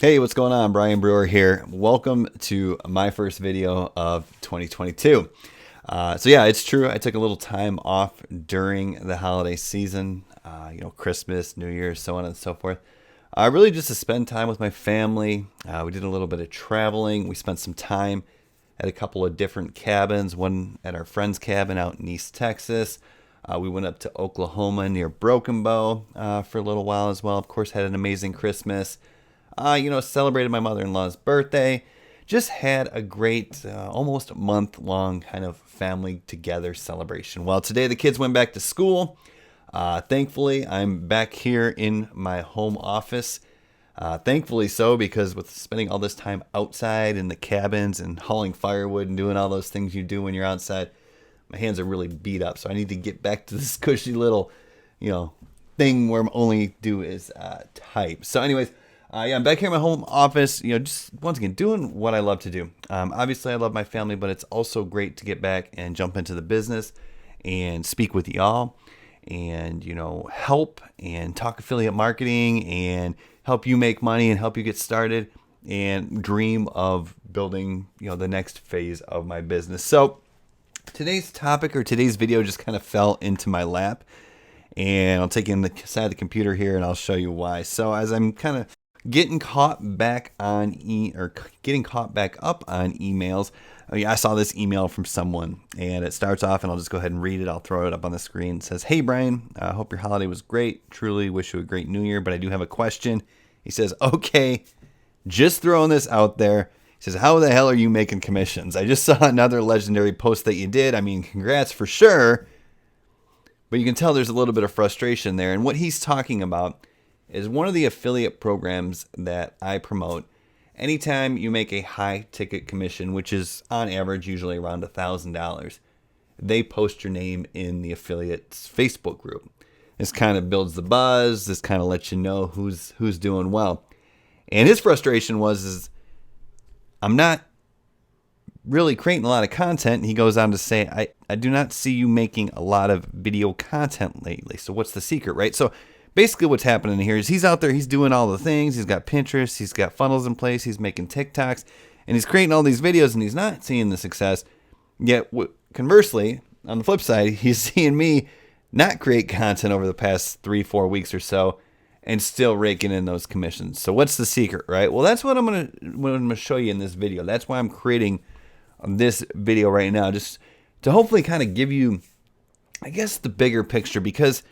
Hey, what's going on? Brian Brewer here. Welcome to my first video of 2022. So it's true. I took a little time off during the holiday season, Christmas, New Year's, so on and so forth. Really just to spend time with my family. We did a little bit of traveling. We spent some time at a couple of different cabins, one at our friend's cabin out in East Texas. We went up to Oklahoma near Broken Bow for a little while as well. Of course, had an amazing Christmas. Celebrated my mother-in-law's birthday. Just had a great, almost month-long kind of family together celebration. Well, today the kids went back to school. Thankfully, I'm back here in my home office. Thankfully so, because with spending all this time outside in the cabins and hauling firewood and doing all those things you do when you're outside, my hands are really beat up. So I need to get back to this cushy little, thing where I'm only do is type. So anyways, I'm back here in my home office, just once again, doing what I love to do. Obviously, I love my family, but it's also great to get back and jump into the business and speak with y'all and, help and talk affiliate marketing and help you make money and help you get started and dream of building, the next phase of my business. So today's topic or today's video just kind of fell into my lap, and I'll take you in the side of the computer here and I'll show you why. So as I'm kind of getting caught back up on emails. I saw this email from someone, and it starts off, and I'll just go ahead and read it. I'll throw it up on the screen. It says, "Hey Brian, I hope your holiday was great. Truly wish you a great New Year, but I do have a question." He says, "Okay, just throwing this out there." He says, "How the hell are you making commissions? I just saw another legendary post that you did. I mean, congrats for sure." But you can tell there's a little bit of frustration there, and what he's talking about is one of the affiliate programs that I promote. Anytime you make a high ticket commission, which is on average usually around $1,000, they post your name in the affiliate's Facebook group. This kind of builds the buzz. This kind of lets you know who's doing well. And his frustration is I'm not really creating a lot of content. And he goes on to say, I do not see you making a lot of video content lately. So what's the secret, right? So basically what's happening here is he's out there, he's doing all the things. He's got Pinterest, he's got funnels in place, he's making TikToks, and he's creating all these videos, and he's not seeing the success. Yet, conversely, on the flip side, he's seeing me not create content over the past 3-4 weeks or so and still raking in those commissions. So what's the secret, right? Well, that's what I'm gonna show you in this video. That's why I'm creating this video right now, just to hopefully kind of give you, I guess, the bigger picture, because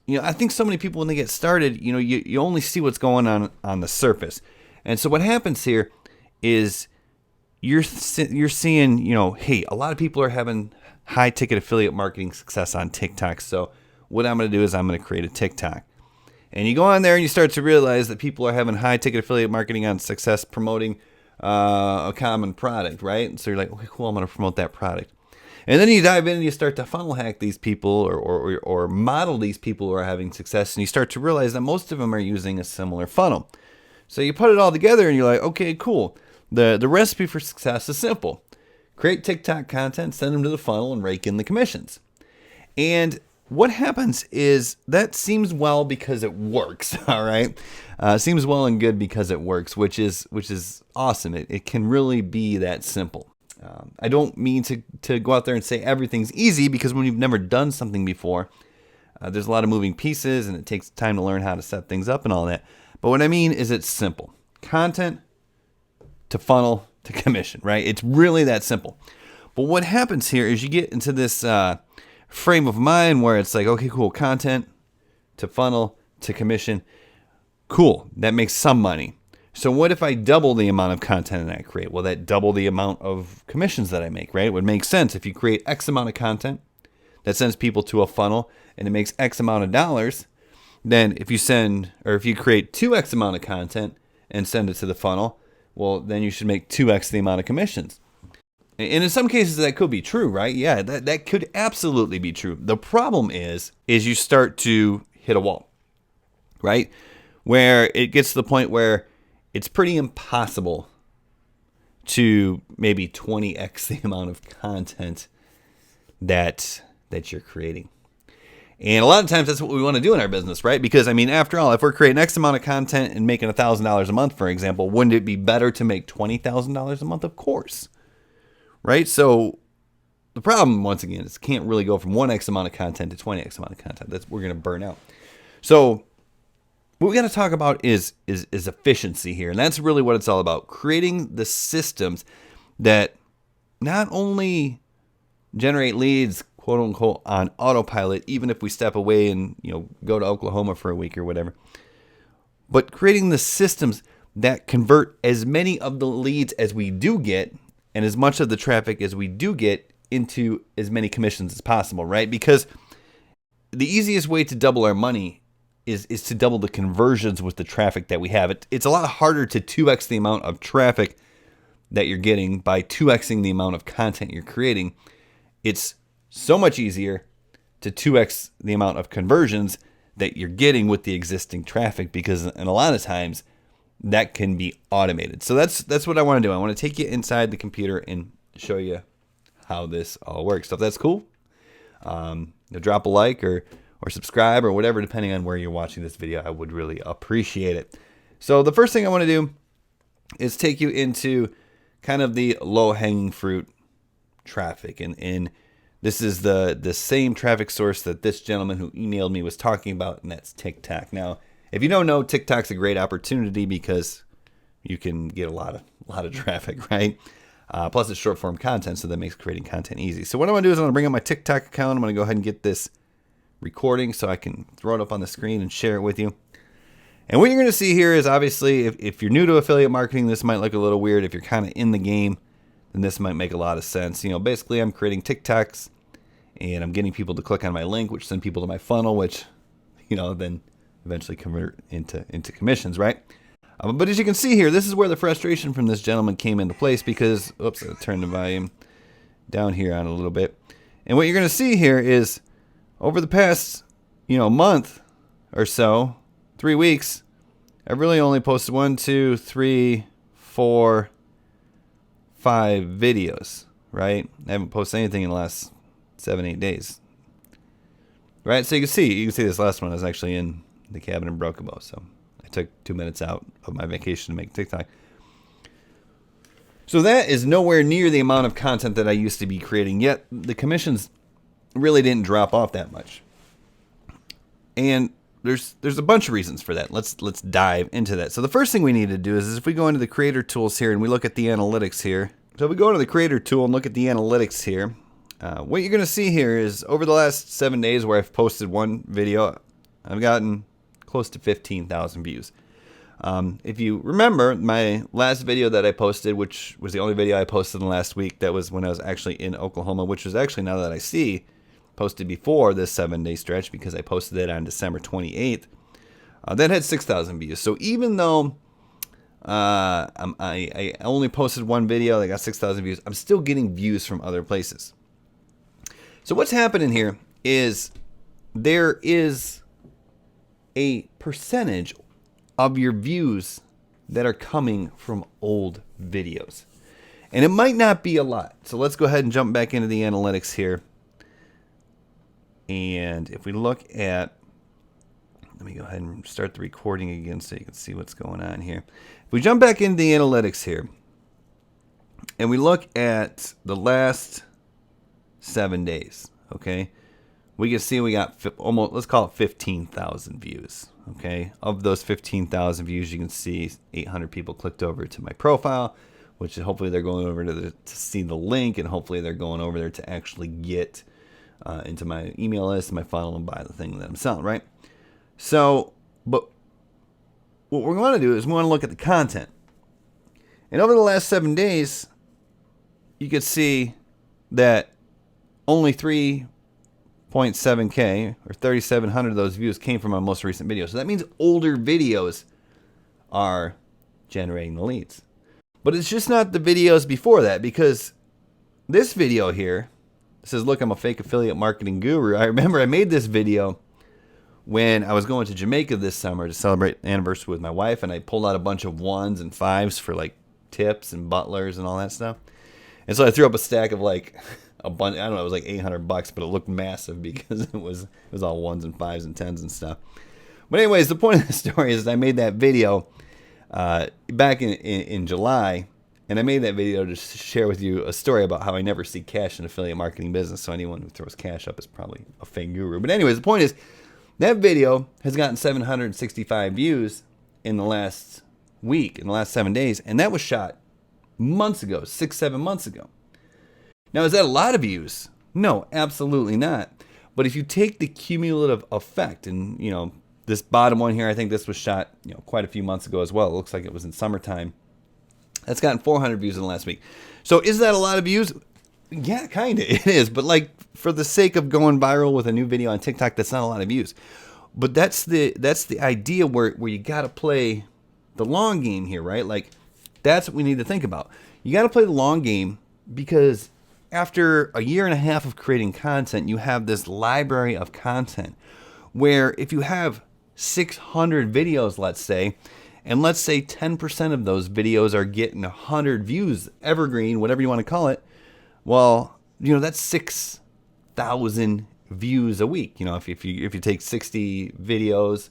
I think so many people when they get started, you only see what's going on the surface. And so what happens here is you're seeing, hey, a lot of people are having high ticket affiliate marketing success on TikTok. So what I'm going to do is I'm going to create a TikTok. And you go on there and you start to realize that people are having high ticket affiliate marketing on success promoting a common product, right? So you're like, okay, cool, I'm going to promote that product. And then you dive in and you start to funnel hack these people or model these people who are having success, and you start to realize that most of them are using a similar funnel. So you put it all together and you're like, okay, cool. The recipe for success is simple. Create TikTok content, send them to the funnel, and rake in the commissions. And what happens is that seems well because it works, all right? Seems well and good because it works, which is awesome. It can really be that simple. I don't mean to go out there and say everything's easy, because when you've never done something before, there's a lot of moving pieces and it takes time to learn how to set things up and all that. But what I mean is it's simple. Content to funnel to commission, right? It's really that simple. But what happens here is you get into this frame of mind where it's like, okay, cool, content to funnel to commission. Cool, that makes some money. So what if I double the amount of content that I create? Well, that double the amount of commissions that I make, right? It would make sense if you create X amount of content that sends people to a funnel and it makes X amount of dollars. Then if you create 2X amount of content and send it to the funnel, well, then you should make 2X the amount of commissions. And in some cases that could be true, right? Yeah, that could absolutely be true. The problem is you start to hit a wall, right? Where it gets to the point where it's pretty impossible to maybe 20x the amount of content that you're creating. And a lot of times that's what we want to do in our business, right? Because, I mean, after all, if we're creating X amount of content and making $1,000 a month, for example, wouldn't it be better to make $20,000 a month? Of course, right? So the problem, once again, is can't really go from 1X amount of content to 20X amount of content. We're going to burn out. So what we got to talk about is efficiency here. And that's really what it's all about. Creating the systems that not only generate leads, quote unquote, on autopilot, even if we step away and, go to Oklahoma for a week or whatever, but creating the systems that convert as many of the leads as we do get and as much of the traffic as we do get into as many commissions as possible, right? Because the easiest way to double our money is to double the conversions with the traffic that we have. It's a lot harder to 2x the amount of traffic that you're getting by 2xing the amount of content you're creating. It's so much easier to 2x the amount of conversions that you're getting with the existing traffic, because in a lot of times that can be automated. So that's what I want to do. I want to take you inside the computer and show you how this all works. So if that's cool, drop a like or subscribe or whatever, depending on where you're watching this video. I would really appreciate it. So the first thing I want to do is take you into kind of the low-hanging fruit traffic. And this is the same traffic source that this gentleman who emailed me was talking about, and that's TikTok. Now, if you don't know, TikTok's a great opportunity because you can get a lot of traffic, right? Plus it's short form content, so that makes creating content easy. So what I'm going to do is I'm going to bring up my TikTok account. I'm going to go ahead and get this recording so I can throw it up on the screen and share it with you. And what you're going to see here is, obviously, if you're new to affiliate marketing, this might look a little weird. If you're kind of in the game, then this might make a lot of sense. Basically I'm creating TikToks and I'm getting people to click on my link, which send people to my funnel, which, then eventually convert into commissions, right? But as you can see here, this is where the frustration from this gentleman came into place because, oops, I turned the volume down here on a little bit. And what you're going to see here is over the past, month or so, 3 weeks, I've really only posted 1, 2, 3, 4, 5 videos, right? I haven't posted anything in the last 7, 8 days, right? So you can see this last one. I was actually in the cabin in Broken so I took 2 minutes out of my vacation to make TikTok. So that is nowhere near the amount of content that I used to be creating, yet the commissions really didn't drop off that much. And there's a bunch of reasons for that. Let's dive into that. So the first thing we need to do is if we go into the creator tools here and we look at the analytics here. So if we go into the creator tool and look at the analytics here, what you're going to see here is over the last 7 days where I've posted one video, I've gotten close to 15,000 views. If you remember my last video that I posted, which was the only video I posted in the last week, that was when I was actually in Oklahoma, which was actually, now that I see, posted before this 7-day stretch because I posted it on December 28th. That had 6,000 views. So even though I only posted one video that got 6,000 views, I'm still getting views from other places. So what's happening here is there is a percentage of your views that are coming from old videos. And it might not be a lot. So let's go ahead and jump back into the analytics here. And if we look at, let me go ahead and start the recording again so you can see what's going on here. If we jump back into the analytics here and we look at the last 7 days, okay, we can see we got almost, let's call it 15,000 views. Okay, of those 15,000 views, you can see 800 people clicked over to my profile, which hopefully they're going over to see the link, and hopefully they're going over there to actually get into my email list, my funnel, and buy the thing that I'm selling, right? So, but what we're going to do is we want to look at the content. And over the last 7 days, you could see that only 3.7K or 3,700 of those views came from my most recent video. So that means older videos are generating the leads. But it's just not the videos before that, because this video here says, look, I'm a fake affiliate marketing guru. I remember I made this video when I was going to Jamaica this summer to celebrate the anniversary with my wife, and I pulled out a bunch of 1s and 5s for like tips and butlers and all that stuff. And so I threw up a stack of like a bunch. I don't know. It was like $800, but it looked massive because it was all 1s and 5s and 10s and stuff. But anyways, the point of the story is I made that video back in July, and I made that video to share with you a story about how I never see cash in affiliate marketing business. So anyone who throws cash up is probably a fake guru. But anyways, the point is that video has gotten 765 views in the last week, in the last 7 days, and that was shot months ago, 6-7 months ago. Now, is that a lot of views? No, absolutely not. But if you take the cumulative effect, and this bottom one here, I think this was shot quite a few months ago as well. It looks like it was in summertime. That's gotten 400 views in the last week. So is that a lot of views? Yeah, kind of. It is. But like for the sake of going viral with a new video on TikTok, that's not a lot of views. But that's the idea where you got to play the long game here, right? Like that's what we need to think about. You got to play the long game because after a year and a half of creating content, you have this library of content where if you have 600 videos, let's say, and let's say 10% of those videos are getting 100 views, evergreen, whatever you want to call it, well, that's 6,000 views a week. If you take 60 videos,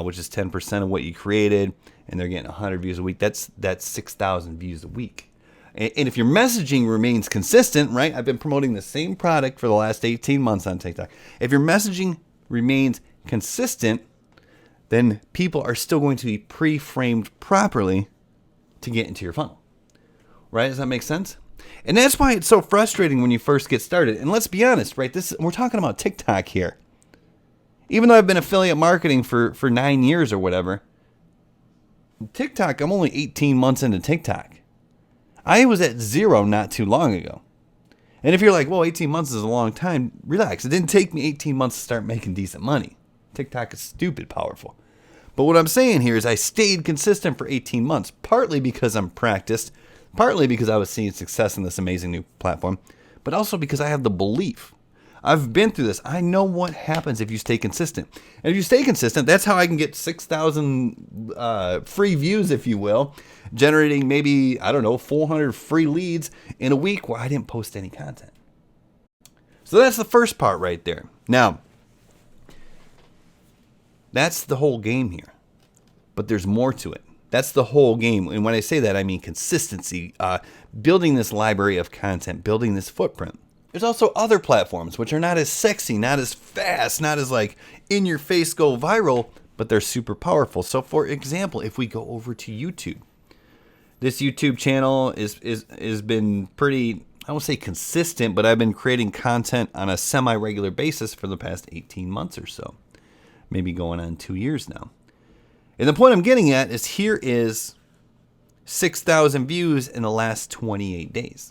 which is 10% of what you created, and they're getting 100 views a week, that's 6,000 views a week. And if your messaging remains consistent, right? I've been promoting the same product for the last 18 months on TikTok. If your messaging remains consistent, then people are still going to be pre-framed properly to get into your funnel. Right? Does that make sense? And that's why it's so frustrating when you first get started. And let's be honest, right? We're talking about TikTok here. Even though I've been affiliate marketing for 9 years or whatever, TikTok, I'm only 18 months into TikTok. I was at 0 not too long ago. And if you're like, well, 18 months is a long time, relax. It didn't take me 18 months to start making decent money. TikTok is stupid powerful. But what I'm saying here is I stayed consistent for 18 months, partly because I'm practiced, partly because I was seeing success in this amazing new platform, but also because I have the belief. I've been through this. I know what happens if you stay consistent. And if you stay consistent, that's how I can get 6,000 free views, if you will, generating maybe, 400 free leads in a week where I didn't post any content. So that's the first part right there. Now, that's the whole game here. But there's more to it. That's the whole game. And when I say that, I mean consistency, building this library of content, building this footprint. There's also other platforms which are not as sexy, not as fast, not as like in your face go viral, but they're super powerful. So for example, if we go over to YouTube, this YouTube channel is been pretty, I won't say consistent, but I've been creating content on a semi-regular basis for the past 18 months or so, maybe going on 2 years now. And the point I'm getting at is here is 6,000 views in the last 28 days.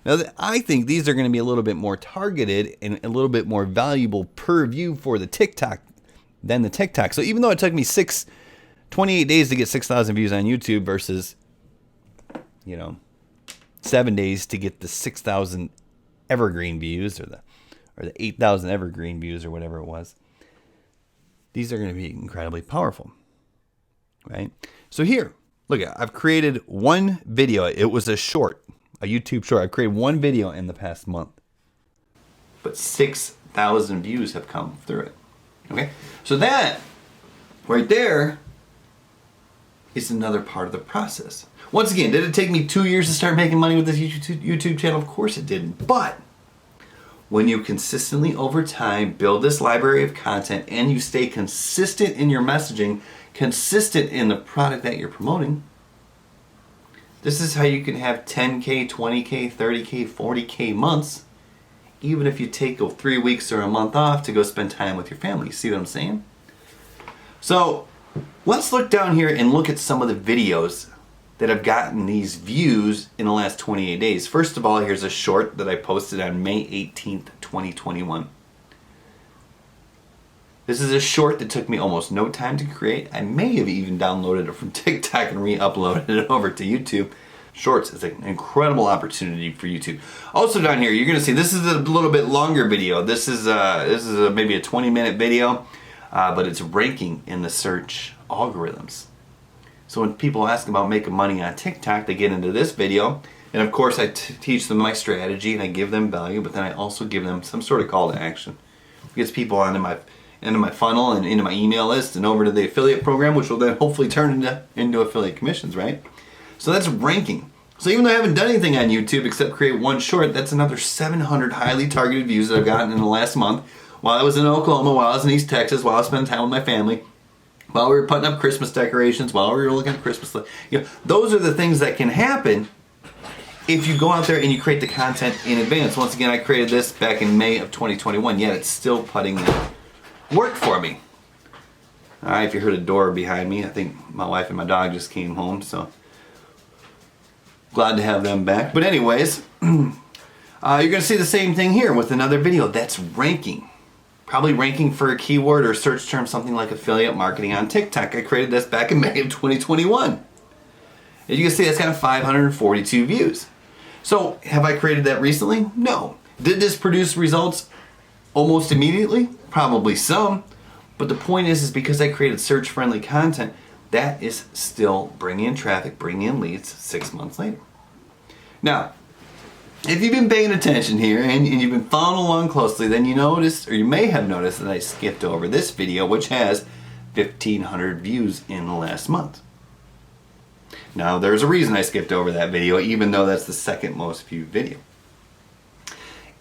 Now, I think these are going to be a little bit more targeted and a little bit more valuable per view for the TikTok than the TikTok. So even though it took me 28 days to get 6,000 views on YouTube versus, 7 days to get the 6,000 evergreen views or the 8,000 evergreen views or whatever it was, these are going to be incredibly powerful, right? So here, look, I've created one video. It was a YouTube short. I've created one video in the past month, but 6,000 views have come through it. Okay, so that right there is another part of the process. Once again, did it take me 2 years to start making money with this YouTube channel? Of course it didn't. But when you consistently over time build this library of content and you stay consistent in your messaging, consistent in the product that you're promoting, this is how you can have 10K, 20K, 30K, 40K months, even if you take 3 weeks or a month off to go spend time with your family. You see what I'm saying? So let's look down here and look at some of the videos that have gotten these views in the last 28 days. First of all, here's a short that I posted on May 18th, 2021. This is a short that took me almost no time to create. I may have even downloaded it from TikTok and re-uploaded it over to YouTube. Shorts is an incredible opportunity for YouTube. Also down here, you're going to see this is a little bit longer video. This is maybe a 20-minute video, but it's ranking in the search algorithms. So when people ask about making money on TikTok, they get into this video And of course, I teach them my strategy and I give them value, but then I also give them some sort of call to action. It gets people into my funnel and into my email list and over to the affiliate program, which will then hopefully turn into affiliate commissions, right? So that's ranking. So even though I haven't done anything on YouTube except create one short, that's another 700 highly targeted views that I've gotten in the last month while I was in Oklahoma, while I was in East Texas, while I was spending time with my family, while we were putting up Christmas decorations, while we were looking at Christmas. Those are the things that can happen if you go out there and you create the content in advance. Once again, I created this back in May of 2021, yet it's still putting work for me. All right, if you heard a door behind me, I think my wife and my dog just came home, so glad to have them back. But anyways, you're going to see the same thing here with another video. That's ranking. Probably ranking for a keyword or search term, something like affiliate marketing on TikTok. I created this back in May of 2021. As you can see, that's got 542 views. So, have I created that recently? No. Did this produce results almost immediately? Probably some. But the point is because I created search-friendly content, that is still bringing in traffic, bringing in leads 6 months later. Now, if you've been paying attention here and you've been following along closely, then you noticed, or you may have noticed, that I skipped over this video, which has 1,500 views in the last month. Now, there's a reason I skipped over that video, even though that's the second most viewed video.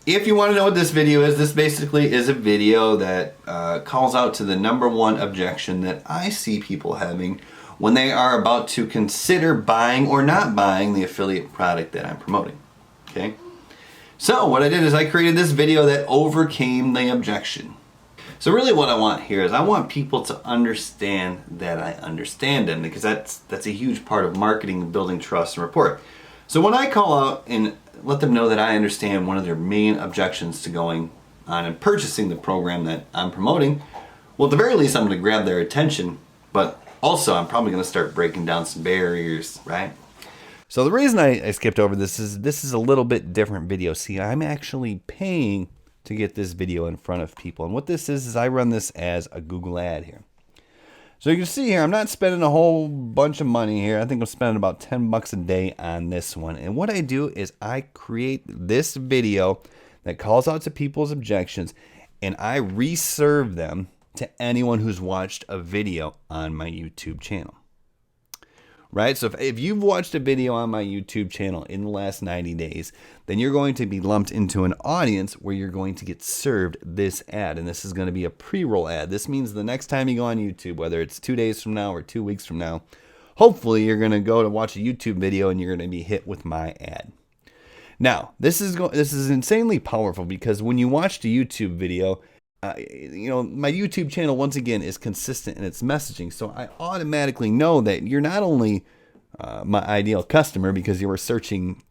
If you want to know what this video is, this basically is a video that calls out to the number one objection that I see people having when they are about to consider buying or not buying the affiliate product that I'm promoting. Okay? So what I did is I created this video that overcame the objection. So really what I want here is I want people to understand that I understand them, because that's a huge part of marketing and building trust and rapport. So when I call out and let them know that I understand one of their main objections to going on and purchasing the program that I'm promoting, well, at the very least I'm going to grab their attention, but also I'm probably going to start breaking down some barriers, right? So the reason I skipped over this is a little bit different video. See, I'm actually paying to get this video in front of people. And what this is I run this as a Google ad here. So you can see here, I'm not spending a whole bunch of money here. I think I'm spending about 10 bucks a day on this one. And what I do is I create this video that calls out to people's objections, and I reserve them to anyone who's watched a video on my YouTube channel. Right? So if you've watched a video on my YouTube channel in the last 90 days, then you're going to be lumped into an audience where you're going to get served this ad. And this is going to be a pre-roll ad. This means the next time you go on YouTube, whether it's 2 days from now or 2 weeks from now, hopefully you're going to go to watch a YouTube video and you're going to be hit with my ad. Now, this is insanely powerful, because when you watch the YouTube video, my YouTube channel, once again, is consistent in its messaging. So I automatically know that you're not only my ideal customer because you were searching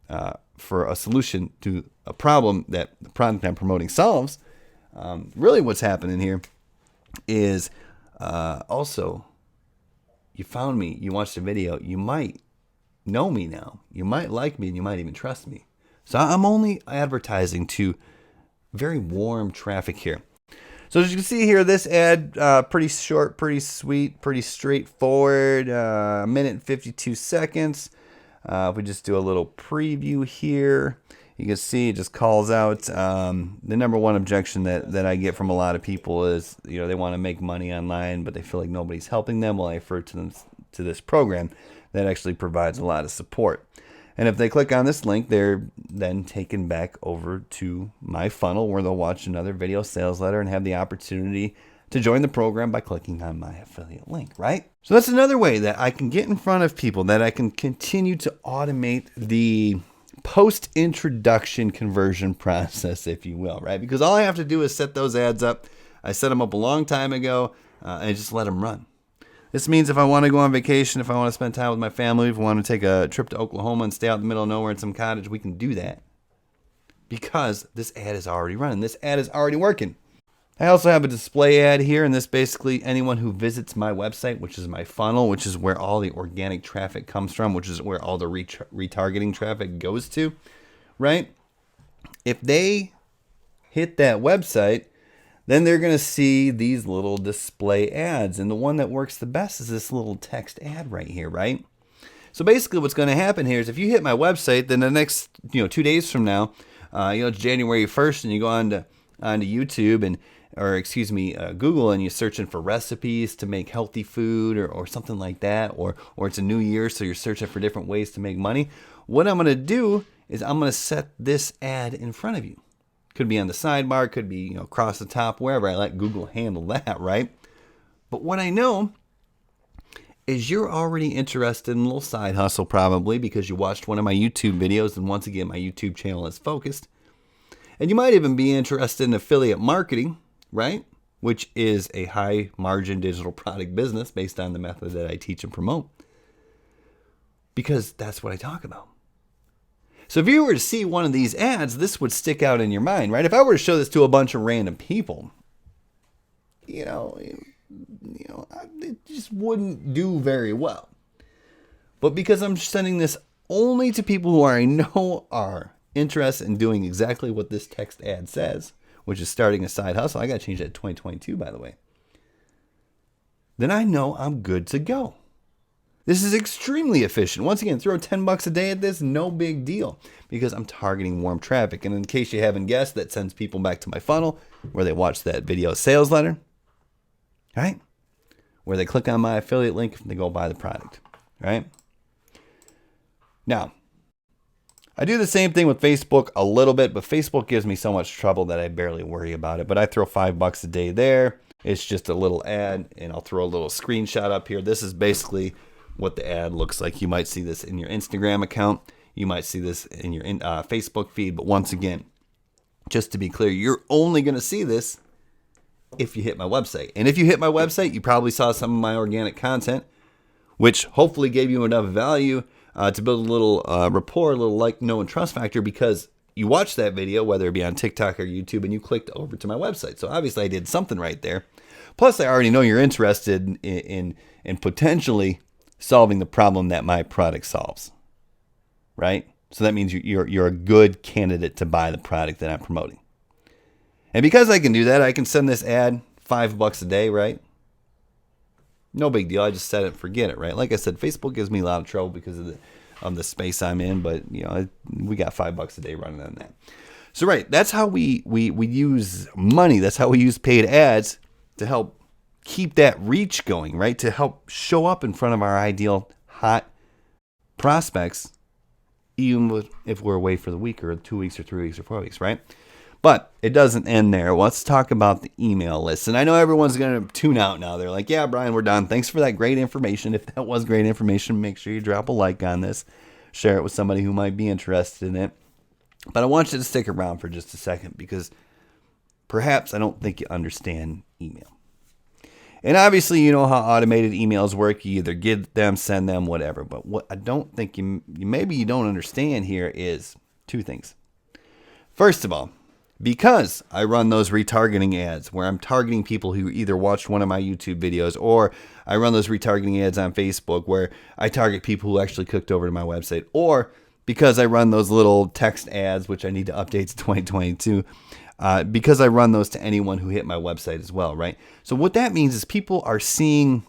for a solution to a problem that the product I'm promoting solves. Really what's happening here is also you found me, you watched a video, you might know me now, you might like me, and you might even trust me. So I'm only advertising to very warm traffic here. So as you can see here, this ad, pretty short, pretty sweet, pretty straightforward, a minute and 52 seconds. If we just do a little preview here, you can see it just calls out the number one objection that I get from a lot of people is, they want to make money online, but they feel like nobody's helping them. Well, I refer to them to this program that actually provides a lot of support. And if they click on this link, they're then taken back over to my funnel where they'll watch another video sales letter and have the opportunity to join the program by clicking on my affiliate link, right? So that's another way that I can get in front of people, that I can continue to automate the post-introduction conversion process, if you will, right? Because all I have to do is set those ads up. I set them up a long time ago and just let them run. This means if I want to go on vacation, if I want to spend time with my family, if I want to take a trip to Oklahoma and stay out in the middle of nowhere in some cottage, we can do that because this ad is already running. This ad is already working. I also have a display ad here, and this basically anyone who visits my website, which is my funnel, which is where all the organic traffic comes from, which is where all the retargeting traffic goes to, right? If they hit that website, then they're going to see these little display ads. And the one that works the best is this little text ad right here, right? So basically what's going to happen here is if you hit my website, then the next 2 days from now, it's January 1st, and you go onto YouTube Google, and you're searching for recipes to make healthy food or something like that, or it's a new year, so you're searching for different ways to make money. What I'm going to do is I'm going to set this ad in front of you. Could be on the sidebar, could be across the top, wherever. I let Google handle that, right? But what I know is you're already interested in a little side hustle, probably because you watched one of my YouTube videos, and once again, my YouTube channel is focused. And you might even be interested in affiliate marketing, right? Which is a high margin digital product business based on the method that I teach and promote. Because that's what I talk about. So if you were to see one of these ads, this would stick out in your mind, right? If I were to show this to a bunch of random people, it just wouldn't do very well. But because I'm sending this only to people who I know are interested in doing exactly what this text ad says, which is starting a side hustle. I got to change that to 2022, by the way. Then I know I'm good to go. This is extremely efficient. Once again, throw $10 a day at this, no big deal, because I'm targeting warm traffic. And in case you haven't guessed, that sends people back to my funnel where they watch that video sales letter, right? Where they click on my affiliate link and they go buy the product, right? Now, I do the same thing with Facebook a little bit, but Facebook gives me so much trouble that I barely worry about it. But I throw $5 a day there. It's just a little ad, and I'll throw a little screenshot up here. This is basically what the ad looks like. You might see this in your Instagram account. You might see this in your Facebook feed. But once again, just to be clear, you're only going to see this if you hit my website. And if you hit my website, you probably saw some of my organic content, which hopefully gave you enough value to build a little rapport, a little like, know, and trust factor, because you watched that video, whether it be on TikTok or YouTube, and you clicked over to my website. So obviously I did something right there. Plus, I already know you're interested in potentially solving the problem that my product solves, right? So that means you're a good candidate to buy the product that I'm promoting. And because I can do that, I can send this ad $5 a day, right? No big deal. I just set it and forget it, right? Like I said, Facebook gives me a lot of trouble because of the space I'm in, but we got $5 a day running on that. So right, that's how we use money. That's how we use paid ads to help keep that reach going, right? To help show up in front of our ideal hot prospects, even if we're away for the week or 2 weeks or 3 weeks or 4 weeks, right? But it doesn't end there. Let's talk about the email list. And I know everyone's going to tune out now. They're like, yeah, Brian, we're done. Thanks for that great information. If that was great information, make sure you drop a like on this. Share it with somebody who might be interested in it. But I want you to stick around for just a second, because perhaps I don't think you understand email. And obviously, you know how automated emails work. You either get them, send them, whatever. But what I don't think you don't understand here is two things. First of all, because I run those retargeting ads where I'm targeting people who either watched one of my YouTube videos, or I run those retargeting ads on Facebook where I target people who actually clicked over to my website, or because I run those little text ads, which I need to update to 2022, because I run those to anyone who hit my website as well, right? So what that means is people are seeing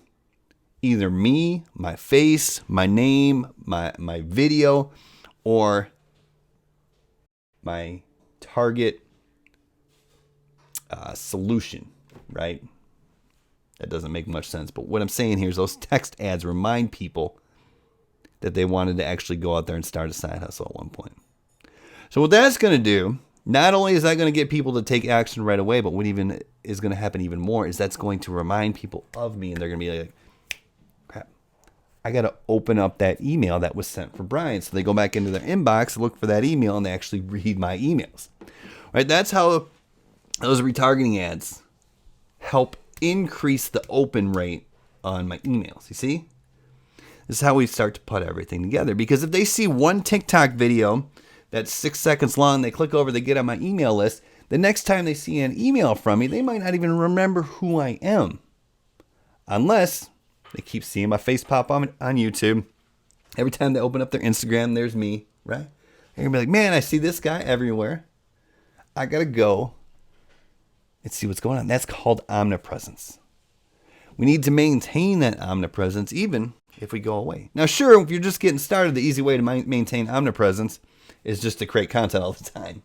either me, my face, my name, my video, or my target solution, right? That doesn't make much sense. But what I'm saying here is those text ads remind people that they wanted to actually go out there and start a side hustle at one point. So what that's going to do, not only is that going to get people to take action right away, but what even is going to happen even more is that's going to remind people of me, and they're going to be like, crap, I got to open up that email that was sent for Brian. So they go back into their inbox, look for that email, and they actually read my emails. Right? That's how those retargeting ads help increase the open rate on my emails. You see? This is how we start to put everything together. Because if they see one TikTok video that's 6 seconds long, they click over, they get on my email list, the next time they see an email from me, they might not even remember who I am. Unless they keep seeing my face pop on YouTube. Every time they open up their Instagram, there's me, right? They're going to be like, man, I see this guy everywhere. I got to go and see what's going on. That's called omnipresence. We need to maintain that omnipresence even if we go away. Now, sure, if you're just getting started, the easy way to maintain omnipresence is just to create content all the time.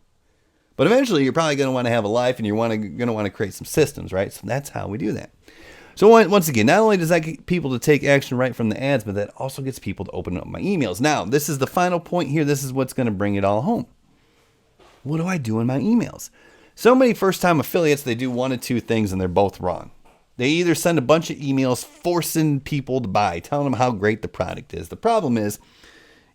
But eventually, you're probably going to want to have a life, and you're going to want to create some systems, right? So that's how we do that. So once again, not only does that get people to take action right from the ads, but that also gets people to open up my emails. Now, this is the final point here. This is what's going to bring it all home. What do I do in my emails? So many first-time affiliates, they do one of two things, and they're both wrong. They either send a bunch of emails forcing people to buy, telling them how great the product is. The problem is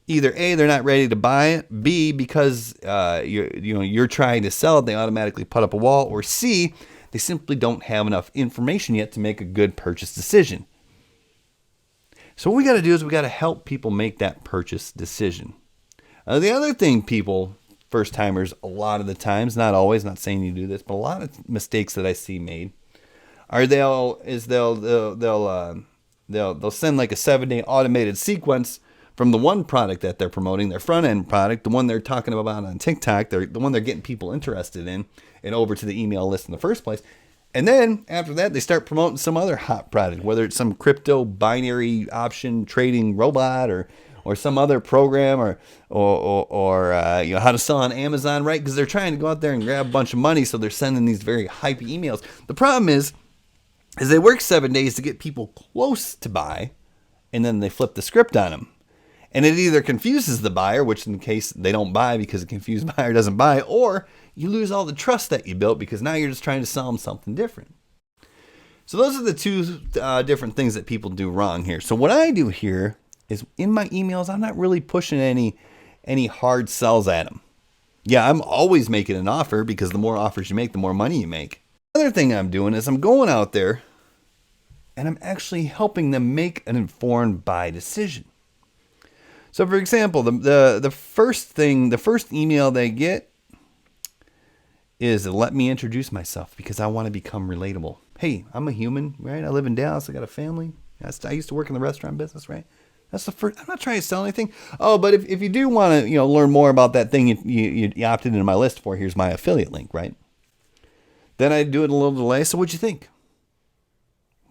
either A, they're not ready to buy it, B, because you're trying to sell it, they automatically put up a wall, or C, they simply don't have enough information yet to make a good purchase decision. So what we got to do is we got to help people make that purchase decision. The other thing people, first timers, a lot of the times, not always, not saying you do this, but a lot of mistakes that I see made are they'll send like a 7-day automated sequence from the one product that they're promoting, their front end product, the one they're talking about on TikTok, the one they're getting people interested in, and over to the email list in the first place. And then after that, they start promoting some other hot product, whether it's some crypto binary option trading robot or some other program or how to sell on Amazon, right? Because they're trying to go out there and grab a bunch of money, so they're sending these very hypey emails. The problem is they work 7 days to get people close to buy, and then they flip the script on them. And it either confuses the buyer, which in case they don't buy because a confused buyer doesn't buy, or you lose all the trust that you built because now you're just trying to sell them something different. So those are the two different things that people do wrong here. So what I do here is in my emails, I'm not really pushing any hard sells at them. Yeah, I'm always making an offer because the more offers you make, the more money you make. Another thing I'm doing is I'm going out there and I'm actually helping them make an informed buy decision. So for example, the first email they get is let me introduce myself because I want to become relatable. Hey, I'm a human, right? I live in Dallas. I got a family. I used to work in the restaurant business, right? That's the first. I'm not trying to sell anything. Oh, but if you do want to, learn more about that thing you opted into my list for, here's my affiliate link, right? Then I do it a little delay. So what'd you think?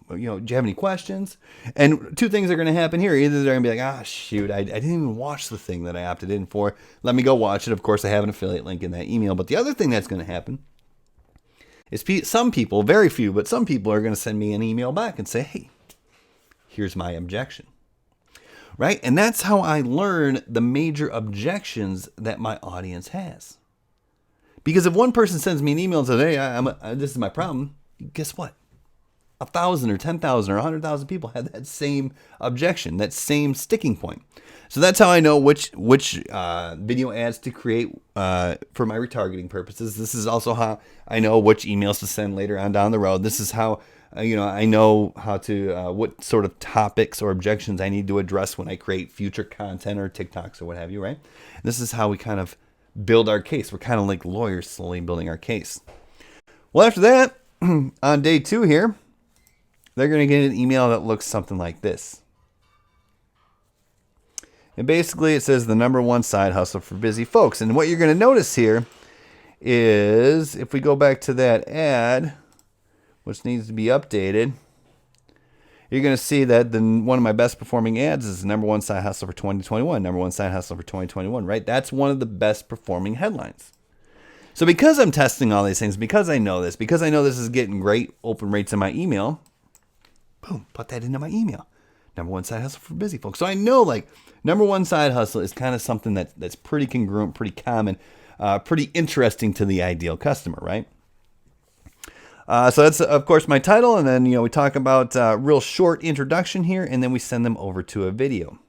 Do you have any questions? And two things are going to happen here. Either they're going to be like, shoot, I didn't even watch the thing that I opted in for. Let me go watch it. Of course, I have an affiliate link in that email. But the other thing that's going to happen is some people, very few, but some people are going to send me an email back and say, hey, here's my objection. Right? And that's how I learn the major objections that my audience has. Because if one person sends me an email and says, hey, this is my problem, guess what? 1,000 or 10,000 or 100,000 people had that same objection, that same sticking point. So that's how I know which video ads to create for my retargeting purposes. This is also how I know which emails to send later on down the road. This is how I know how to what sort of topics or objections I need to address when I create future content or TikToks or what have you, right? This is how we kind of build our case. We're kind of like lawyers slowly building our case. Well, after that, on day 2 here, they're going to get an email that looks something like this. And basically it says the #1 side hustle for busy folks. And what you're going to notice here is if we go back to that ad, which needs to be updated, you're going to see that one of my best performing ads is #1 side hustle for 2021, #1 side hustle for 2021, right? That's one of the best performing headlines. So because I'm testing all these things, because I know this is getting great open rates in my email, boom, put that into my email. #1 side hustle for busy folks. So I know #1 side hustle is kind of something that's pretty congruent, pretty common, pretty interesting to the ideal customer, right? So that's, of course, my title. And then, we talk about real short introduction here, and then we send them over to a video.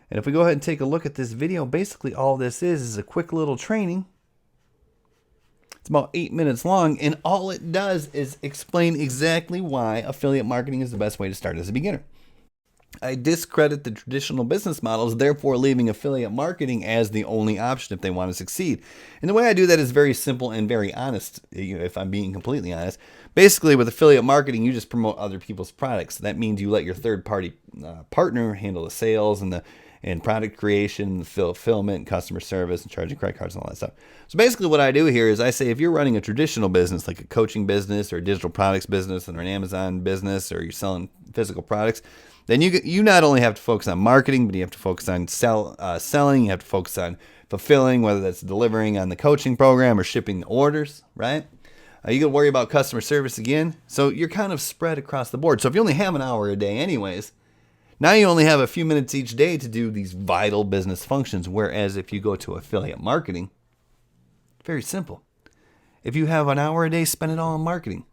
And if we go ahead and take a look at this video, basically all this is a quick little training. It's about 8 minutes long, and all it does is explain exactly why affiliate marketing is the best way to start as a beginner. I discredit the traditional business models, therefore leaving affiliate marketing as the only option if they want to succeed. And the way I do that is very simple and very honest, if I'm being completely honest. Basically, with affiliate marketing, you just promote other people's products. That means you let your third-party partner handle the sales and product creation, fulfillment, customer service, and charging credit cards and all that stuff. So basically what I do here is I say if you're running a traditional business, like a coaching business or a digital products business or an Amazon business, or you're selling physical products, then you not only have to focus on marketing, but you have to focus on selling. You have to focus on fulfilling, whether that's delivering on the coaching program or shipping the orders, right? You got to worry about customer service again. So you're kind of spread across the board. So if you only have an hour a day anyways, now you only have a few minutes each day to do these vital business functions. Whereas if you go to affiliate marketing, very simple. If you have an hour a day, spend it all on marketing.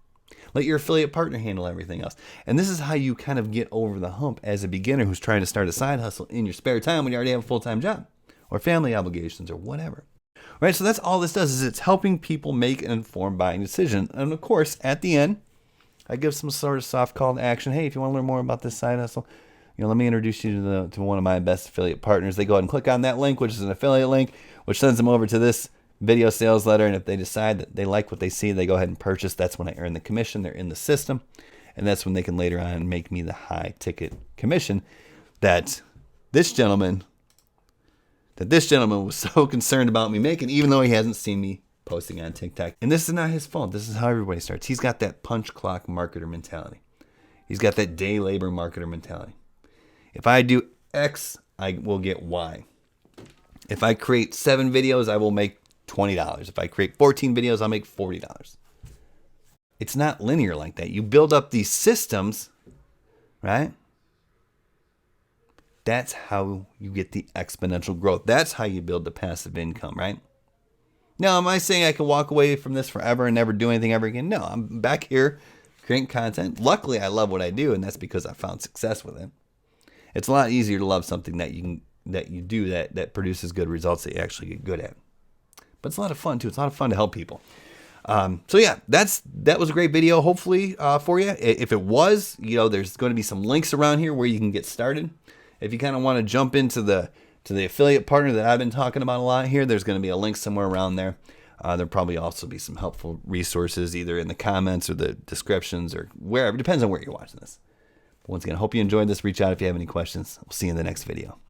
Let your affiliate partner handle everything else. And this is how you kind of get over the hump as a beginner who's trying to start a side hustle in your spare time when you already have a full-time job or family obligations or whatever. Right? So that's all this does, is it's helping people make an informed buying decision. And of course, at the end, I give some sort of soft call to action. Hey, if you want to learn more about this side hustle, let me introduce you to one of my best affiliate partners. They go ahead and click on that link, which is an affiliate link, which sends them over to this video sales letter. And if they decide that they like what they see, they go ahead and purchase. That's when I earn the commission. They're in the system. And that's when they can later on make me the high ticket commission that this gentleman was so concerned about me making, even though he hasn't seen me posting on TikTok. And this is not his fault. This is how everybody starts. He's got that punch clock marketer mentality. He's got that day labor marketer mentality. If I do X, I will get Y. If I create 7 videos, I will make $20. If I create 14 videos, I'll make $40. It's not linear like that. You build up these systems, right? That's how you get the exponential growth. That's how you build the passive income, right? Now, am I saying I can walk away from this forever and never do anything ever again? No, I'm back here creating content. Luckily, I love what I do, and that's because I found success with it. It's a lot easier to love something that you do that produces good results that you actually get good at. But it's a lot of fun too. It's a lot of fun to help people. So yeah, that was a great video, hopefully, for you. If it was, there's going to be some links around here where you can get started. If you kind of want to jump into the affiliate partner that I've been talking about a lot here, there's going to be a link somewhere around there. There'll probably also be some helpful resources either in the comments or the descriptions or wherever. It depends on where you're watching this. But once again, I hope you enjoyed this. Reach out if you have any questions. We'll see you in the next video.